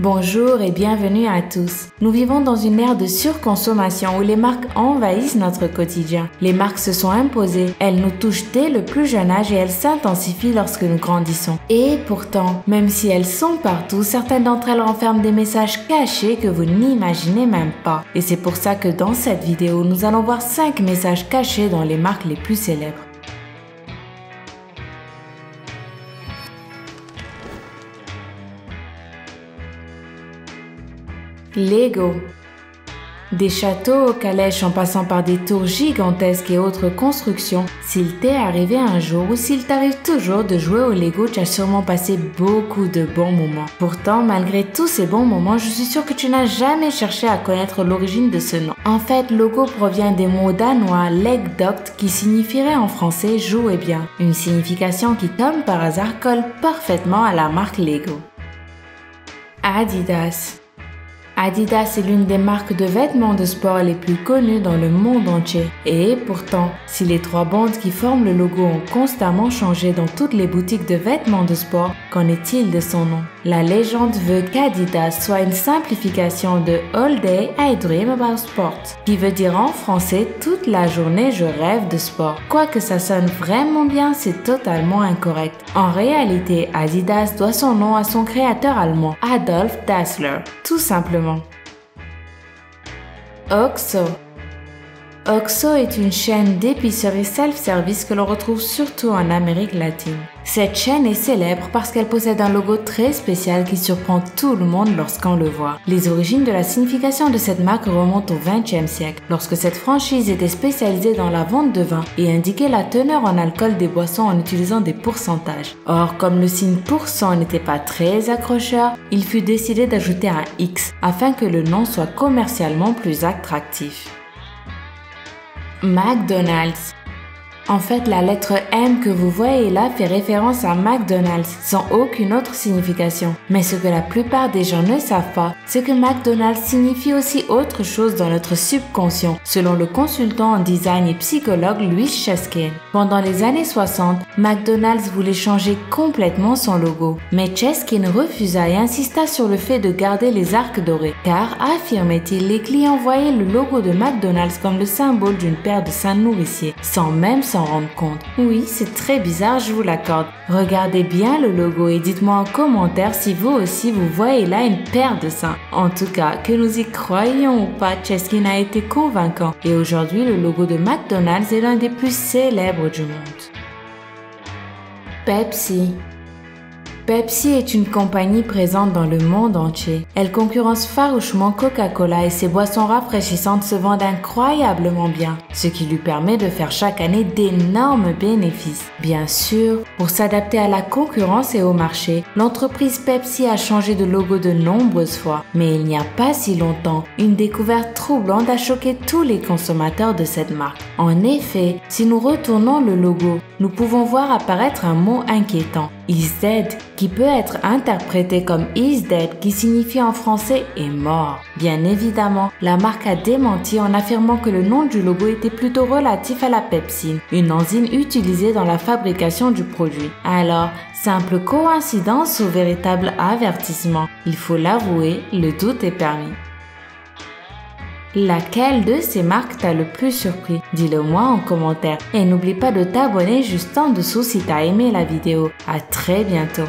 Bonjour et bienvenue à tous. Nous vivons dans une ère de surconsommation où les marques envahissent notre quotidien. Les marques se sont imposées, elles nous touchent dès le plus jeune âge et elles s'intensifient lorsque nous grandissons. Et pourtant, même si elles sont partout, certaines d'entre elles renferment des messages cachés que vous n'imaginez même pas. Et c'est pour ça que dans cette vidéo, nous allons voir 5 messages cachés dans les marques les plus célèbres. Lego. Des châteaux aux calèches en passant par des tours gigantesques et autres constructions, s'il t'est arrivé un jour ou s'il t'arrive toujours de jouer au Lego, tu as sûrement passé beaucoup de bons moments. Pourtant, malgré tous ces bons moments, je suis sûre que tu n'as jamais cherché à connaître l'origine de ce nom. En fait, logo provient des mots danois legdokt qui signifierait en français « jouez bien », une signification qui, comme par hasard, colle parfaitement à la marque Lego. Adidas. Adidas est l'une des marques de vêtements de sport les plus connues dans le monde entier. Et pourtant, si les 3 bandes qui forment le logo ont constamment changé dans toutes les boutiques de vêtements de sport, qu'en est-il de son nom? La légende veut qu'Adidas soit une simplification de All Day I Dream About Sport, qui veut dire en français « toute la journée je rêve de sport ». Quoique ça sonne vraiment bien, c'est totalement incorrect. En réalité, Adidas doit son nom à son créateur allemand, Adolf Dassler, tout simplement. OXO. OXO est une chaîne d'épicerie self-service que l'on retrouve surtout en Amérique latine. Cette chaîne est célèbre parce qu'elle possède un logo très spécial qui surprend tout le monde lorsqu'on le voit. Les origines de la signification de cette marque remontent au XXe siècle, lorsque cette franchise était spécialisée dans la vente de vin et indiquait la teneur en alcool des boissons en utilisant des pourcentages. Or, comme le signe % n'était pas très accrocheur, il fut décidé d'ajouter un X afin que le nom soit commercialement plus attractif. McDonald's. En fait, la lettre M que vous voyez là fait référence à McDonald's sans aucune autre signification. Mais ce que la plupart des gens ne savent pas, c'est que McDonald's signifie aussi autre chose dans notre subconscient, selon le consultant en design et psychologue Louis Cheskin. Pendant les années 60, McDonald's voulait changer complètement son logo. Mais Cheskin refusa et insista sur le fait de garder les arcs dorés, car, affirmait-il, les clients voyaient le logo de McDonald's comme le symbole d'une paire de seins nourriciers, sans même s'en rendre compte. Oui, c'est très bizarre, je vous l'accorde. Regardez bien le logo et dites-moi en commentaire si vous aussi vous voyez là une paire de seins. En tout cas, que nous y croyions ou pas, Cheskin a été convaincant et aujourd'hui le logo de McDonald's est l'un des plus célèbres du monde. Pepsi. Pepsi est une compagnie présente dans le monde entier. Elle concurrence farouchement Coca-Cola et ses boissons rafraîchissantes se vendent incroyablement bien, ce qui lui permet de faire chaque année d'énormes bénéfices. Bien sûr, pour s'adapter à la concurrence et au marché, l'entreprise Pepsi a changé de logo de nombreuses fois. Mais il n'y a pas si longtemps, une découverte troublante a choqué tous les consommateurs de cette marque. En effet, si nous retournons le logo, nous pouvons voir apparaître un mot inquiétant, is dead, qui peut être interprété comme is dead, qui signifie en français est mort. Bien évidemment, la marque a démenti en affirmant que le nom du logo était plutôt relatif à la pepsine, une enzyme utilisée dans la fabrication du produit. Alors, simple coïncidence ou véritable avertissement? Il faut l'avouer, le doute est permis. Laquelle de ces marques t'a le plus surpris? Dis-le moi en commentaire et n'oublie pas de t'abonner juste en dessous si t'as aimé la vidéo. À très bientôt.